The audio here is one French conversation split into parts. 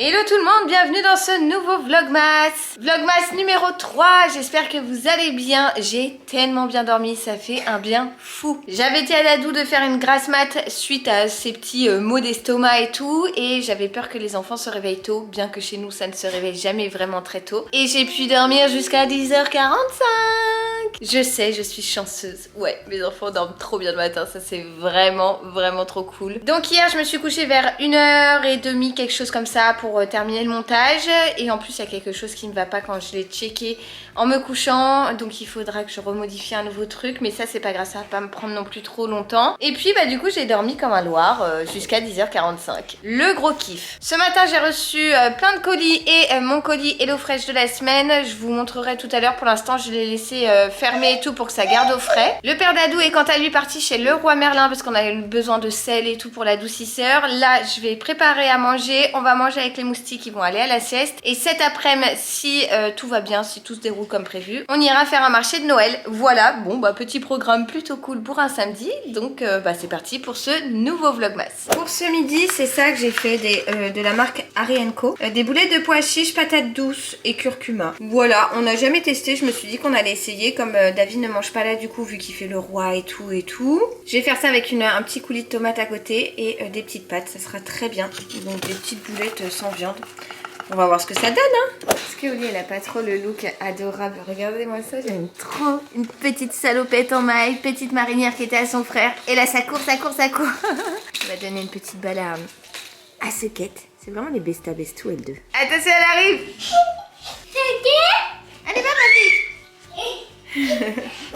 Hello tout le monde, bienvenue dans ce nouveau Vlogmas. Vlogmas numéro 3, j'espère que vous allez bien. J'ai tellement bien dormi, ça fait un bien fou. J'avais dit à Dadou de faire une grasse mat suite à ces petits maux d'estomac et tout. Et j'avais peur que les enfants se réveillent tôt, bien que chez nous ça ne se réveille jamais vraiment très tôt. Et j'ai pu dormir jusqu'à 10h45. Je sais, je suis chanceuse. Ouais, mes enfants dorment trop bien le matin, ça c'est vraiment trop cool. Donc hier je me suis couchée vers 1h30, quelque chose comme ça, pour terminer le montage. Et en plus il y a quelque chose qui ne va pas quand je l'ai checké en me couchant. Donc il faudra que je remodifie un nouveau truc. Mais ça c'est pas grave, ça va pas me prendre non plus trop longtemps. Et puis bah du coup j'ai dormi comme un loir jusqu'à 10h45. Le gros kiff. Ce matin j'ai reçu plein de colis et mon colis HelloFresh de la semaine. Je vous montrerai tout à l'heure. Pour l'instant je l'ai laissé fermé et tout pour que ça garde au frais. Le père Dadou est quant à lui parti chez Leroy Merlin parce qu'on a eu besoin de sel et tout pour l'adoucisseur. Là je vais préparer à manger. On va manger avec les moustiques qui vont aller à la sieste. Et cet après-midi, si tout va bien, si tout se déroule comme prévu, on ira faire un marché de Noël. Voilà, bon bah petit programme plutôt cool pour un samedi. Donc bah c'est parti pour ce nouveau Vlogmas. Pour ce midi, c'est ça que j'ai fait de la marque Harry & Co. Des boulettes de pois chiches, patates douces et curcuma. Voilà, on n'a jamais testé, je me suis dit qu'on allait essayer comme David ne mange pas là du coup vu qu'il fait le roi et tout. Je vais faire ça avec un petit coulis de tomates à côté et des petites pâtes, ça sera très bien. Donc des petites boulettes sans viande. On va voir ce que ça donne hein. Parce que Oli elle a pas trop le look adorable. Regardez-moi ça, j'aime trop. Une petite salopette en maille, petite marinière qui était à son frère. Et là ça court. Je vais donner une petite balade à Sequette. C'est vraiment les bestou elles deux. Attention elle arrive. Allez va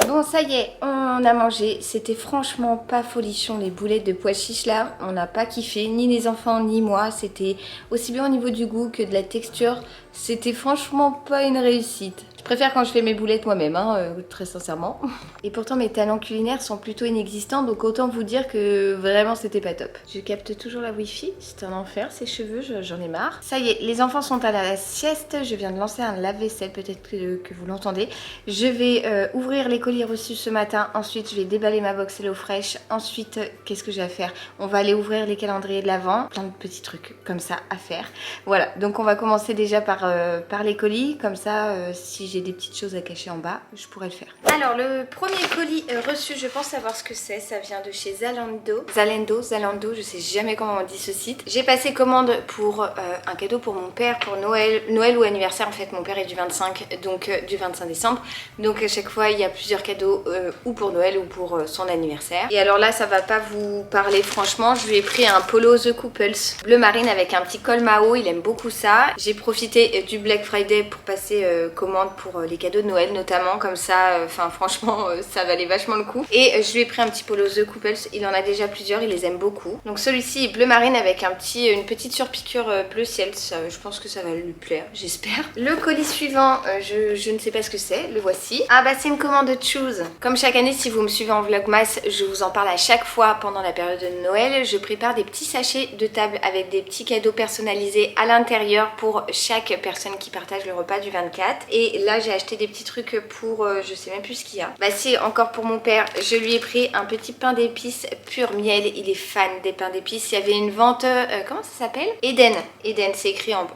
Bon ça y est, on a mangé. C'était franchement pas folichon les boulettes de pois chiches là. On n'a pas kiffé, ni les enfants ni moi. C'était aussi bien au niveau du goût que de la texture. C'était franchement pas une réussite. Je préfère quand je fais mes boulettes moi-même, hein, très sincèrement. Et pourtant mes talents culinaires sont plutôt inexistants, donc autant vous dire que vraiment c'était pas top. Je capte toujours la wifi, c'est un enfer, ces cheveux, j'en ai marre. Ça y est, les enfants sont à la sieste, je viens de lancer un lave-vaisselle, peut-être que vous l'entendez. Je vais ouvrir les colis reçus ce matin, ensuite je vais déballer ma box HelloFresh, ensuite qu'est-ce que j'ai à faire? On va aller ouvrir les calendriers de l'Avent, plein de petits trucs comme ça à faire. Voilà, donc on va commencer déjà par les colis, comme ça si j'ai des petites choses à cacher en bas, je pourrais le faire. Alors le premier colis reçu, je pense savoir ce que c'est, ça vient de chez Zalando, je sais jamais comment on dit ce site. J'ai passé commande pour un cadeau pour mon père pour Noël ou anniversaire en fait, mon père est du 25, donc du 25 décembre, donc à chaque fois il y a plusieurs cadeaux ou pour Noël ou pour son anniversaire. Et alors là ça va pas vous parler franchement, je lui ai pris un polo The Couples bleu marine avec un petit col Mao, il aime beaucoup ça. J'ai profité du Black Friday pour passer commande pour les cadeaux de Noël notamment, comme ça enfin franchement ça valait vachement le coup. Et je lui ai pris un petit polo The Couples, il en a déjà plusieurs, il les aime beaucoup. Donc celui-ci est bleu marine avec une petite surpiqûre bleu ciel, je pense que ça va lui plaire, j'espère. Le colis suivant, je ne sais pas ce que c'est, le voici. Ah bah c'est une commande de Choose. Comme chaque année si vous me suivez en Vlogmas, je vous en parle à chaque fois pendant la période de Noël, je prépare des petits sachets de table avec des petits cadeaux personnalisés à l'intérieur pour chaque personne qui partage le repas du 24. Et là j'ai acheté des petits trucs pour je sais même plus ce qu'il y a. Bah si, encore pour mon père, je lui ai pris un petit pain d'épices pur miel, il est fan des pains d'épices. Il y avait une vente, comment ça s'appelle? Eden, c'est écrit en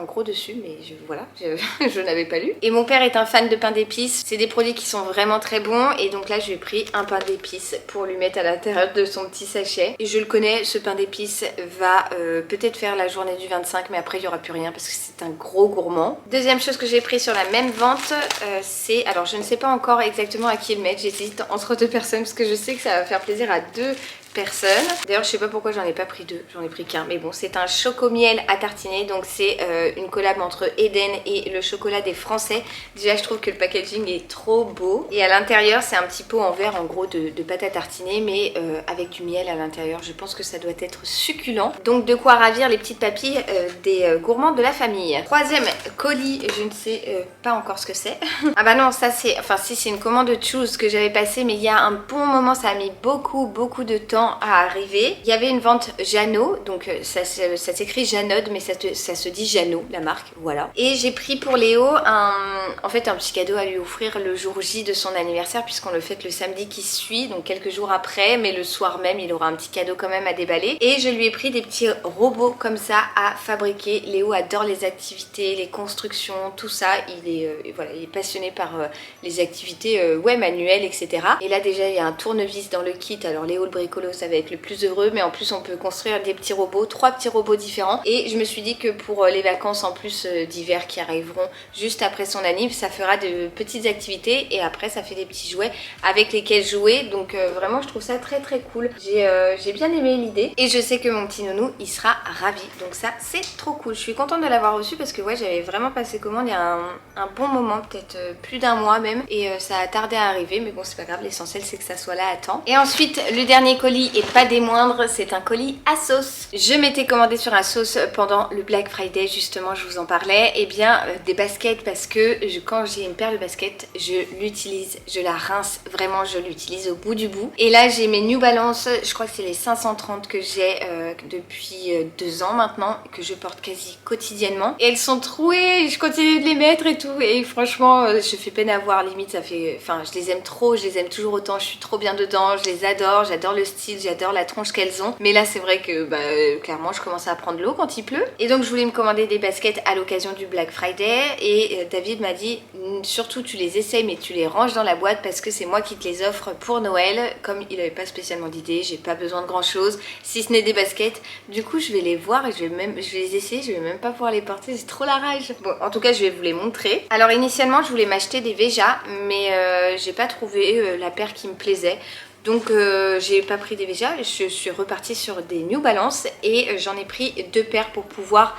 gros dessus, mais voilà, je n'avais pas lu. Et mon père est un fan de pain d'épices, c'est des produits qui sont vraiment très bons. Et donc là je lui ai pris un pain d'épices pour lui mettre à l'intérieur de son petit sachet. Et je le connais, ce pain d'épices va peut-être faire la journée du 25, mais après il n'y aura plus rien parce que c'est un gros gourmand. Deuxième chose que j'ai pris sur la même vente, c'est, alors je ne sais pas encore exactement à qui le mettre, j'hésite entre deux personnes parce que je sais que ça va faire plaisir à deux personnes. D'ailleurs je sais pas pourquoi j'en ai pas pris deux, j'en ai pris qu'un, mais bon c'est un chocomiel à tartiner, donc c'est une collab entre Eden et le chocolat des Français. Déjà je trouve que le packaging est trop beau et à l'intérieur c'est un petit pot en verre en gros de pâte à tartiner, mais avec du miel à l'intérieur. Je pense que ça doit être succulent, donc de quoi ravir les petites papilles des gourmands de la famille. Troisième colis, je ne sais pas encore ce que c'est. Ah bah non, ça c'est, enfin si, c'est une commande de Choose que j'avais passée, mais il y a un bon moment, ça a mis beaucoup de temps. temps à arriver. Il y avait une vente Jeannot, donc ça s'écrit Janode, mais ça se dit Jeannot, la marque, voilà. Et j'ai pris pour Léo en fait un petit cadeau à lui offrir le jour J de son anniversaire, puisqu'on le fête le samedi qui suit, donc quelques jours après, mais le soir même il aura un petit cadeau quand même à déballer. Et je lui ai pris des petits robots comme ça à fabriquer. Léo adore les activités, les constructions, tout ça. Il est passionné par les activités manuelles, etc. Et là déjà il y a un tournevis dans le kit. Alors Léo le bricolo, ça va être le plus heureux, mais en plus on peut construire des petits robots, 3 petits robots différents. Et je me suis dit que pour les vacances en plus d'hiver qui arriveront juste après son anniv, ça fera de petites activités et après ça fait des petits jouets avec lesquels jouer. Donc vraiment je trouve ça très très cool. J'ai bien aimé l'idée et je sais que mon petit nounou il sera ravi. Donc ça c'est trop cool. Je suis contente de l'avoir reçu parce que ouais, j'avais vraiment passé commande il y a un bon moment, peut-être plus d'un mois même, et ça a tardé à arriver, mais bon c'est pas grave, l'essentiel c'est que ça soit là à temps. Et ensuite le dernier colis, et pas des moindres, c'est un colis ASOS. Je m'étais commandé sur ASOS pendant le Black Friday, justement je vous en parlais, et bien des baskets, parce que quand j'ai une paire de baskets, je l'utilise, je la rince, vraiment je l'utilise au bout du bout. Et là j'ai mes New Balance, je crois que c'est les 530 que j'ai depuis 2 ans maintenant, que je porte quasi quotidiennement, et elles sont trouées, je continue de les mettre et tout, et franchement je fais peine à voir, limite ça fait, enfin je les aime trop, je les aime toujours autant, je suis trop bien dedans, je les adore, j'adore le style, j'adore la tronche qu'elles ont, mais là c'est vrai que clairement je commence à prendre l'eau quand il pleut. Et donc je voulais me commander des baskets à l'occasion du Black Friday, et David m'a dit surtout tu les essayes mais tu les ranges dans la boîte parce que c'est moi qui te les offre pour Noël. Comme il avait pas spécialement d'idée, j'ai pas besoin de grand chose si ce n'est des baskets, du coup je vais les voir et je vais les essayer, je vais même pas pouvoir les porter, j'ai trop la rage. Bon en tout cas je vais vous les montrer. Alors initialement je voulais m'acheter des Veja, mais j'ai pas trouvé la paire qui me plaisait. Donc j'ai pas pris des Veja, je suis repartie sur des New Balance et j'en ai pris 2 paires pour pouvoir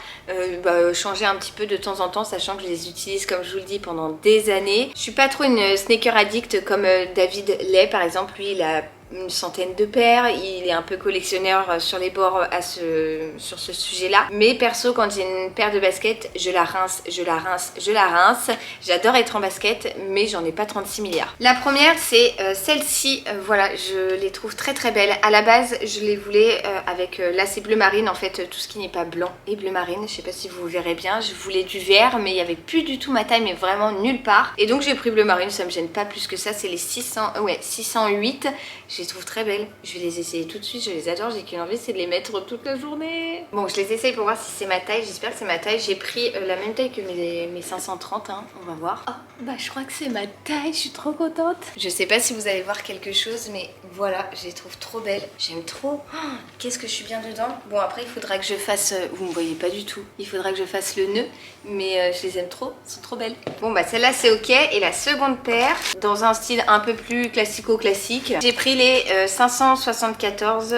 changer un petit peu de temps en temps, sachant que je les utilise comme je vous le dis pendant des années. Je suis pas trop une sneaker addict comme David l'est par exemple, lui il a une centaine de paires, il est un peu collectionneur sur les bords sur ce sujet là, mais perso quand j'ai une paire de baskets je la rince, je la rince, je la rince. J'adore être en basket mais j'en ai pas 36 milliards. La première c'est celle-ci, voilà, je les trouve très très belles. À la base je les voulais avec, là c'est bleu marine en fait, tout ce qui n'est pas blanc et bleu marine, je sais pas si vous verrez bien, je voulais du vert mais il y avait plus du tout ma taille, mais vraiment nulle part, et donc j'ai pris bleu marine, ça me gêne pas plus que ça, c'est les 608. Je les trouve très belles, je vais les essayer tout de suite, je les adore, j'ai qu'une envie c'est de les mettre toute la journée. Bon je les essaye pour voir si c'est ma taille, j'espère que c'est ma taille. J'ai pris la même taille que mes 530 hein. On va voir. Oh bah je crois que c'est ma taille, je suis trop contente. Je sais pas si vous allez voir quelque chose mais voilà, je les trouve trop belles, j'aime trop. Oh, qu'est-ce que je suis bien dedans. Bon après il faudra que je fasse, vous me voyez pas du tout, il faudra que je fasse le nœud, mais je les aime trop, elles sont trop belles. Bon bah celle-là c'est ok, et la seconde paire dans un style un peu plus classico-classique, j'ai pris les 574,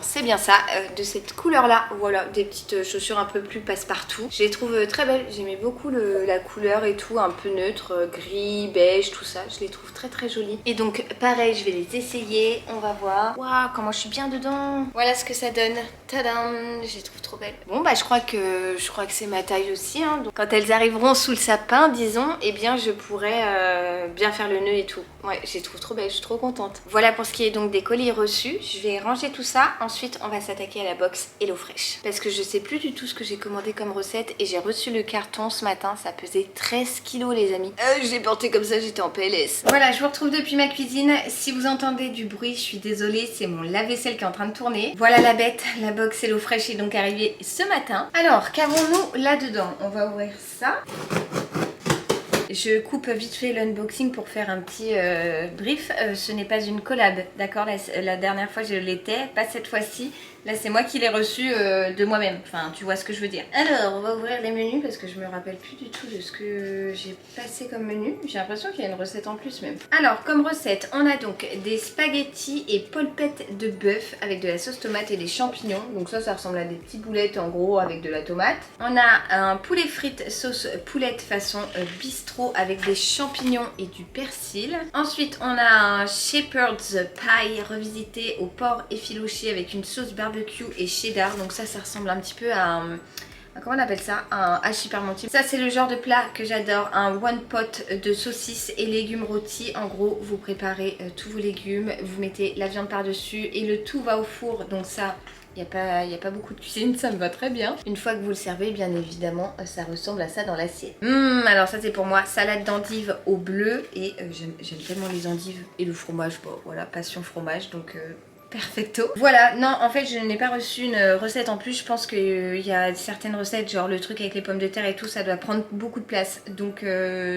c'est bien ça, de cette couleur là, voilà, des petites chaussures un peu plus passe-partout. Je les trouve très belles, j'aimais beaucoup la couleur et tout, un peu neutre, gris, beige, tout ça, je les trouve très très jolies. Et donc pareil, je vais les essayer, on va voir. Waouh, comment je suis bien dedans. Voilà ce que ça donne, tadam, je les trouve trop belles. Bon bah je crois que c'est ma taille aussi, hein. Donc, quand elles arriveront sous le sapin, disons, et eh bien je pourrai bien faire le nœud et tout. Ouais, je les trouve trop belles, je suis trop contente. Voilà pour ce qui est donc des colis reçus. Je vais ranger tout ça. Ensuite, on va s'attaquer à la box HelloFresh. Parce que je sais plus du tout ce que j'ai commandé comme recette. Et j'ai reçu le carton ce matin. Ça pesait 13 kilos, les amis. Je l'ai porté comme ça, j'étais en PLS. Voilà, je vous retrouve depuis ma cuisine. Si vous entendez du bruit, je suis désolée. C'est mon lave-vaisselle qui est en train de tourner. Voilà la bête. La box HelloFresh est donc arrivée ce matin. Alors, qu'avons-nous là-dedans? On va ouvrir ça. Je coupe vite fait l'unboxing pour faire un petit brief. Ce n'est pas une collab, d'accord, la dernière fois je l'étais, pas cette fois-ci. Là c'est moi qui l'ai reçu de moi-même, enfin tu vois ce que je veux dire. Alors on va ouvrir les menus parce que je me rappelle plus du tout de ce que j'ai passé comme menu. J'ai l'impression qu'il y a une recette en plus même. Alors comme recette, on a donc des spaghettis et polpettes de bœuf avec de la sauce tomate et des champignons. Donc ça ressemble à des petites boulettes en gros avec de la tomate. On a un poulet frites sauce poulette façon bistrot avec des champignons et du persil. Ensuite on a un shepherd's pie revisité au porc effiloché avec une sauce barbecue et cheddar. Donc ça ressemble un petit peu à comment on appelle ça, un hachis parmentier. Ça c'est le genre de plat que j'adore, un one pot de saucisses et légumes rôtis. En gros vous préparez tous vos légumes, vous mettez la viande par dessus et le tout va au four, donc ça il n'y a pas beaucoup de cuisine, ça me va très bien. Une fois que vous le servez, bien évidemment, ça ressemble à ça dans l'assiette. Alors ça c'est pour moi, salade d'endives au bleu. Et j'aime tellement les endives et le fromage. Bon voilà, passion fromage, donc perfecto. Voilà, non en fait je n'ai pas reçu une recette en plus. Je pense qu'il y a certaines recettes, genre le truc avec les pommes de terre et tout, ça doit prendre beaucoup de place. Donc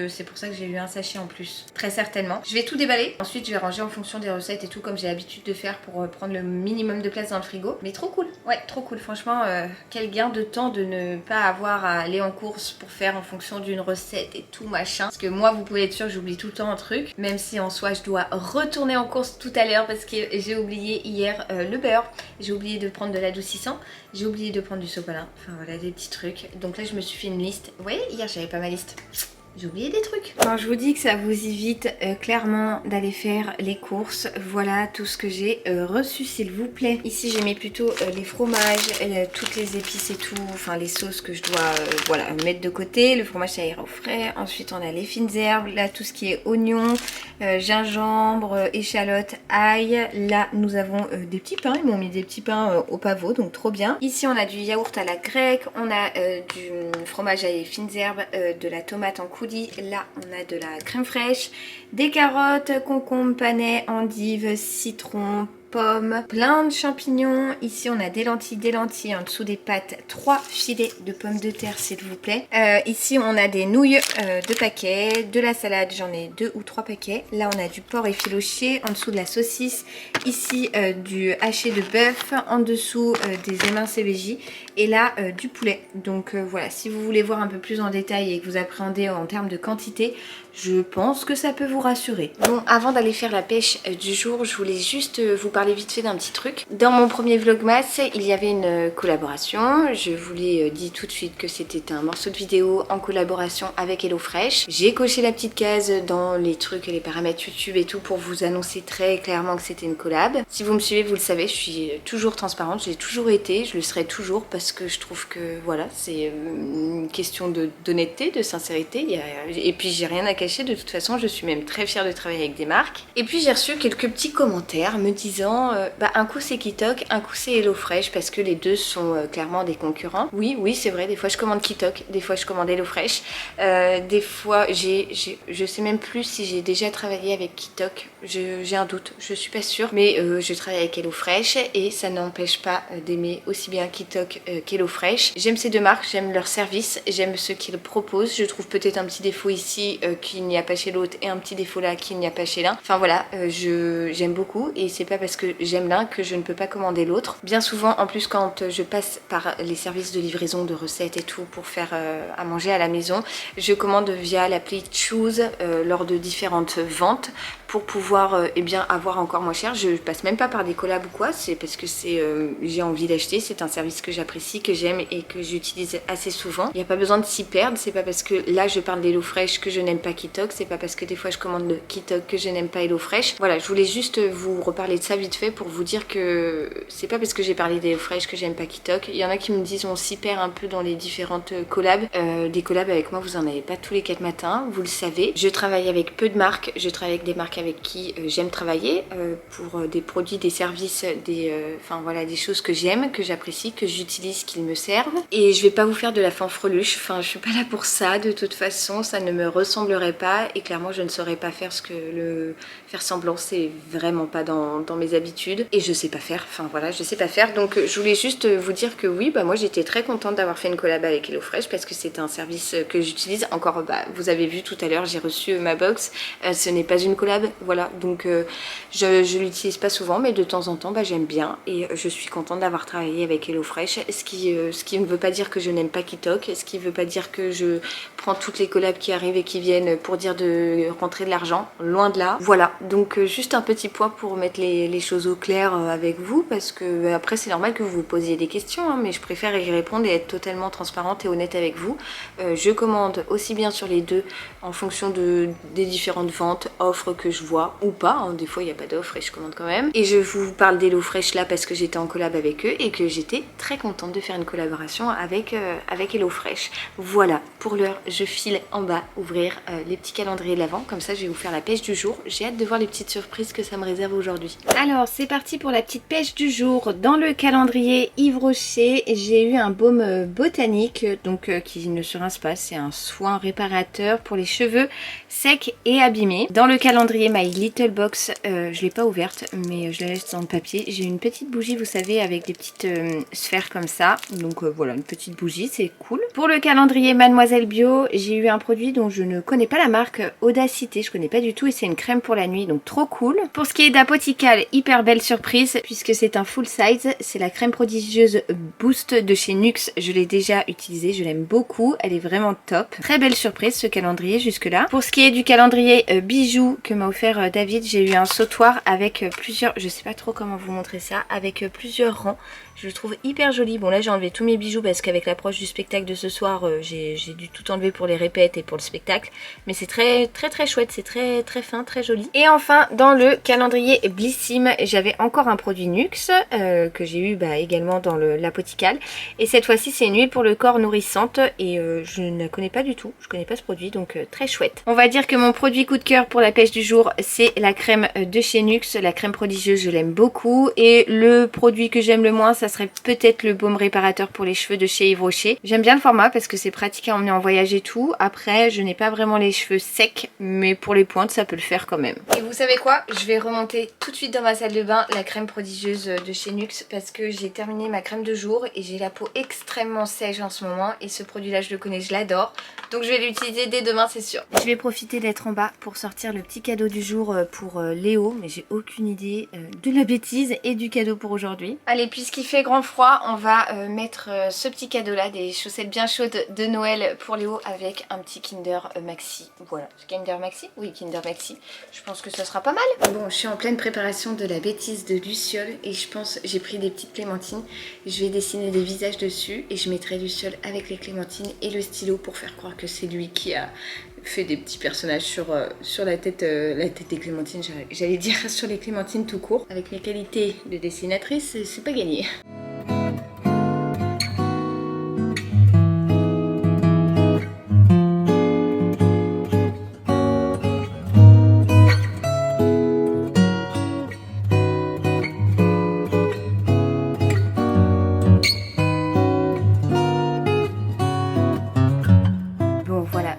c'est pour ça que j'ai eu un sachet en plus, très certainement. Je vais tout déballer, ensuite je vais ranger en fonction des recettes et tout, comme j'ai l'habitude de faire pour prendre le minimum de place dans le frigo. Mais trop cool, ouais trop cool, franchement quel gain de temps de ne pas avoir à aller en course pour faire en fonction d'une recette et tout machin. Parce que moi vous pouvez être sûr que j'oublie tout le temps un truc, même si en soi je dois retourner en course tout à l'heure parce que j'ai oublié hier le beurre, j'ai oublié de prendre de l'adoucissant, j'ai oublié de prendre du sopalin, enfin voilà des petits trucs. Donc là je me suis fait une liste, vous voyez hier j'avais pas ma liste, j'ai oublié des trucs. Alors je vous dis que ça vous évite clairement d'aller faire les courses. Voilà tout ce que j'ai reçu s'il vous plaît. Ici j'ai mis plutôt les fromages, toutes les épices et tout, enfin les sauces que je dois voilà, mettre de côté. Le fromage ça ira au frais. Ensuite on a les fines herbes, là tout ce qui est oignons, gingembre, échalotes, ail. Là nous avons des petits pains, ils m'ont mis des petits pains au pavot donc trop bien. Ici on a du yaourt à la grecque, on a du fromage à les fines herbes, de la tomate en coulis. Là on a de la crème fraîche, des carottes, concombres, panais, endives, citron, pommes, plein de champignons. Ici on a des lentilles en dessous des pâtes, 3 filets de pommes de terre s'il vous plaît. Ici on a des nouilles de paquets, de la salade j'en ai 2 ou 3 paquets. Là on a du porc effiloché, en dessous de la saucisse, ici du haché de bœuf, en dessous des émincés veggie et là du poulet. Donc voilà, si vous voulez voir un peu plus en détail et que vous appréhendez en termes de quantité, je pense que ça peut vous rassurer. Bon, avant d'aller faire la pêche du jour, je voulais juste vous parler vite fait d'un petit truc. Dans mon premier vlogmas, il y avait une collaboration. Je vous l'ai dit tout de suite que c'était un morceau de vidéo en collaboration avec HelloFresh. J'ai coché la petite case dans les trucs et les paramètres YouTube et tout pour vous annoncer très clairement que c'était une collab. Si vous me suivez, vous le savez, je suis toujours transparente, j'ai toujours été, je le serai toujours parce que je trouve que voilà, c'est une question d'honnêteté, de sincérité. Et puis j'ai rien à cacher, de toute façon je suis même très fière de travailler avec des marques. Et puis j'ai reçu quelques petits commentaires me disant un coup c'est Kitok, un coup c'est HelloFresh parce que les deux sont clairement des concurrents. Oui c'est vrai, des fois je commande Kitok, des fois je commande HelloFresh, des fois je sais même plus si j'ai déjà travaillé avec Kitok, j'ai un doute, je suis pas sûre, mais je travaille avec HelloFresh et ça n'empêche pas d'aimer aussi bien Kitok qu'HelloFresh. J'aime ces deux marques, j'aime leur service, j'aime ce qu'ils proposent. Je trouve peut-être un petit défaut ici qu'il n'y a pas chez l'autre et un petit défaut là qu'il n'y a pas chez l'un. Enfin voilà, j'aime beaucoup et c'est pas parce que j'aime l'un que je ne peux pas commander l'autre. Bien souvent en plus quand je passe par les services de livraison de recettes et tout pour faire à manger à la maison, je commande via l'appli Choose lors de différentes ventes pour pouvoir eh bien avoir encore moins cher. Je passe même pas par des collabs ou quoi, c'est parce que j'ai envie d'acheter, c'est un service que j'apprécie, que j'aime et que j'utilise assez souvent. Il n'y a pas besoin de s'y perdre, c'est pas parce que là je parle d'HelloFresh que je n'aime pas Kitok, c'est pas parce que des fois je commande le Kitok que je n'aime pas HelloFresh. Voilà, je voulais juste vous reparler de ça vite fait pour vous dire que c'est pas parce que j'ai parlé d'HelloFresh que j'aime pas Kitok. Il y en a qui me disent on s'y perd un peu dans les différentes collabs. Des collabs avec moi vous en avez pas tous les 4 matins, vous le savez. Je travaille avec peu de marques, je travaille avec des marques avec qui j'aime travailler pour des produits, des services, enfin voilà, des choses que j'aime, que j'apprécie, que j'utilise, qu'ils me servent. Et je vais pas vous faire de la fanfreluche, enfin je suis pas là pour ça, de toute façon ça ne me ressemblerait pas et clairement je ne saurais pas faire ce que le faire semblant, c'est vraiment pas dans mes habitudes et je sais pas faire, enfin voilà, je sais pas faire. Donc je voulais juste vous dire que oui, bah moi j'étais très contente d'avoir fait une collab avec HelloFresh parce que c'est un service que j'utilise. Encore, bah vous avez vu tout à l'heure, j'ai reçu ma box, ce n'est pas une collab, voilà, donc je l'utilise pas souvent mais de temps en temps bah, j'aime bien et je suis contente d'avoir travaillé avec HelloFresh, ce qui ne veut pas dire que je n'aime pas Kitok, ce qui veut pas dire que je prends toutes les collabs qui arrivent et qui viennent pour dire de rentrer de l'argent, loin de là. Voilà, donc juste un petit point pour mettre les choses au clair avec vous parce que après c'est normal que vous vous posiez des questions hein, mais je préfère y répondre et être totalement transparente et honnête avec vous. Je commande aussi bien sur les deux en fonction des différentes ventes, offres que je vois ou pas, hein. Des fois il n'y a pas d'offre et je commande quand même. Et je vous parle d'HelloFresh là parce que j'étais en collab avec eux et que j'étais très contente tente de faire une collaboration avec HelloFresh. Voilà, pour l'heure, je file en bas ouvrir les petits calendriers de l'Avent. Comme ça, je vais vous faire la pêche du jour. J'ai hâte de voir les petites surprises que ça me réserve aujourd'hui. Alors, c'est parti pour la petite pêche du jour. Dans le calendrier Yves Rocher, j'ai eu un baume botanique, donc qui ne se rince pas. C'est un soin réparateur pour les cheveux secs et abîmés. Dans le calendrier My Little Box, je ne l'ai pas ouverte, mais je la laisse dans le papier. J'ai une petite bougie, vous savez, avec des petites sphères comme ça. Donc voilà, une petite bougie, c'est cool. Pour le calendrier Mademoiselle Bio, j'ai eu un produit dont je ne connais pas la marque, Audacité, je connais pas du tout, et c'est une crème pour la nuit, donc trop cool. Pour ce qui est d'Apotical, hyper belle surprise, puisque c'est un full size, c'est la crème prodigieuse Boost de chez Nuxe. Je l'ai déjà utilisée, je l'aime beaucoup, elle est vraiment top. Très belle surprise ce calendrier jusque là. Pour ce qui est du calendrier bijoux que m'a offert David, j'ai eu un sautoir avec plusieurs, je sais pas trop comment vous montrer ça, avec plusieurs rangs. Je le trouve hyper joli. Bon, là j'ai enlevé tous mes bijoux parce qu'avec l'approche du spectacle de ce soir, j'ai dû tout enlever pour les répètes et pour le spectacle. Mais c'est très chouette, c'est très fin, très joli. Et enfin, dans le calendrier Blissim, j'avais encore un produit Nuxe que j'ai eu également dans l'Apotical. Et cette fois-ci, c'est une huile pour le corps nourrissante et je ne la connais pas du tout. Je connais pas ce produit, donc très chouette. On va dire que mon produit coup de cœur pour la pêche du jour, c'est la crème de chez Nuxe, la crème prodigieuse, je l'aime beaucoup. Et le produit que j'aime le moins, ça serait peut-être le baume réparateur pour les cheveux de chez Yves Rocher. J'aime bien le format parce que c'est pratique à emmener en voyage et tout. Après, je n'ai pas vraiment les cheveux secs, mais pour les pointes, ça peut le faire quand même. Et vous savez quoi? Je vais remonter tout de suite dans ma salle de bain la crème prodigieuse de chez Nuxe parce que j'ai terminé ma crème de jour et j'ai la peau extrêmement sèche en ce moment et ce produit-là, je le connais, je l'adore. Donc je vais l'utiliser dès demain, c'est sûr. Je vais profiter d'être en bas pour sortir le petit cadeau du jour pour Léo, mais j'ai aucune idée de la bêtise et du cadeau pour aujourd'hui. Allez, puisqu'il fait grand froid, on va mettre ce petit cadeau là, des chaussettes bien chaudes de Noël pour Léo avec un petit Kinder Maxi. Voilà, Kinder Maxi? Oui, Kinder Maxi. Je pense que ça sera pas mal. Bon, je suis en pleine préparation de la bêtise de Luciole et je pense, j'ai pris des petites clémentines. Je vais dessiner des visages dessus et je mettrai Luciole avec les clémentines et le stylo pour faire croire que c'est lui qui a fait des petits personnages sur la tête des clémentines, j'allais dire sur les clémentines tout court. Avec mes qualités de dessinatrice, c'est pas gagné.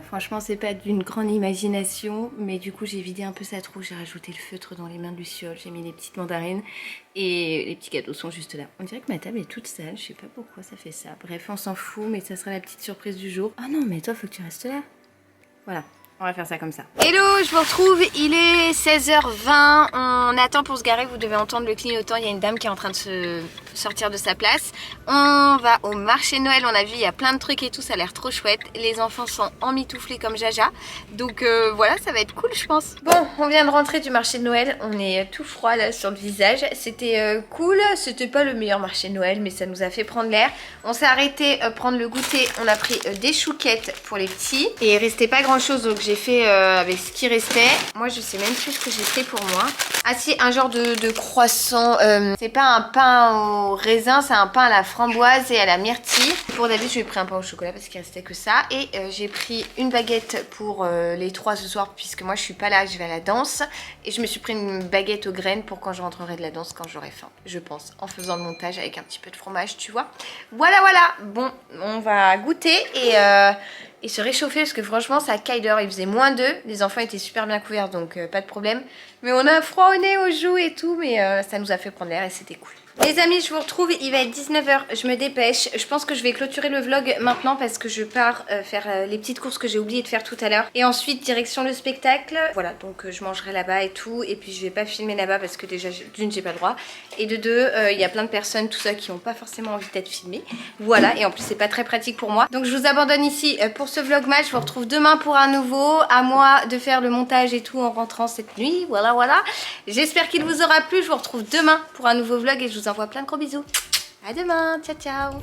Franchement, c'est pas d'une grande imagination, mais du coup j'ai vidé un peu sa trousse, j'ai rajouté le feutre dans les mains de Luciole, j'ai mis les petites mandarines et les petits gâteaux sont juste là. On dirait que ma table est toute sale, je sais pas pourquoi ça fait ça. Bref, on s'en fout, mais ça sera la petite surprise du jour. Ah non, mais toi faut que tu restes là. Voilà. On va faire ça comme ça. Hello, je vous retrouve, il est 16h20, on attend pour se garer, vous devez entendre le clignotant, il y a une dame qui est en train de se sortir de sa place. On va au marché de Noël, on a vu, il y a plein de trucs et tout, ça a l'air trop chouette. Les enfants sont emmitouflés comme Jaja, donc voilà, ça va être cool je pense. Bon, on vient de rentrer du marché de Noël, on est tout froid là sur le visage. C'était cool, c'était pas le meilleur marché de Noël, mais ça nous a fait prendre l'air. On s'est arrêté prendre le goûter, on a pris des chouquettes pour les petits. Et il restait pas grand chose, donc j'ai fait avec ce qui restait. Moi je sais même plus ce que j'ai fait pour moi. Ah si, un genre de croissant. C'est pas un pain au raisin, c'est un pain à la framboise et à la myrtille. Pour David j'ai pris un pain au chocolat parce qu'il restait que ça. Et j'ai pris une baguette pour les trois ce soir puisque moi je suis pas là, je vais à la danse. Et je me suis pris une baguette aux graines pour quand je rentrerai de la danse, quand j'aurai faim, je pense, en faisant le montage avec un petit peu de fromage, tu vois. Voilà. Bon, on va goûter et se réchauffer parce que franchement ça caille dehors, il faisait -2, les enfants étaient super bien couverts donc pas de problème. Mais on a froid au nez, aux joues et tout, mais ça nous a fait prendre l'air et c'était cool. Les amis, je vous retrouve, il va être 19h, je me dépêche. Je pense que je vais clôturer le vlog maintenant parce que je pars faire les petites courses que j'ai oublié de faire tout à l'heure. Et ensuite, direction le spectacle. Voilà, donc je mangerai là-bas et tout. Et puis je vais pas filmer là-bas parce que déjà, d'une, j'ai pas le droit. Et de deux, il y a plein de personnes, tout ça, qui n'ont pas forcément envie d'être filmées. Voilà, et en plus, c'est pas très pratique pour moi. Donc je vous abandonne ici pour ce vlog match. Je vous retrouve demain pour un nouveau. À moi de faire le montage et tout en rentrant cette nuit. Voilà. J'espère qu'il vous aura plu. Je vous retrouve demain pour un nouveau vlog et je vous envoie plein de gros bisous. À demain, ciao.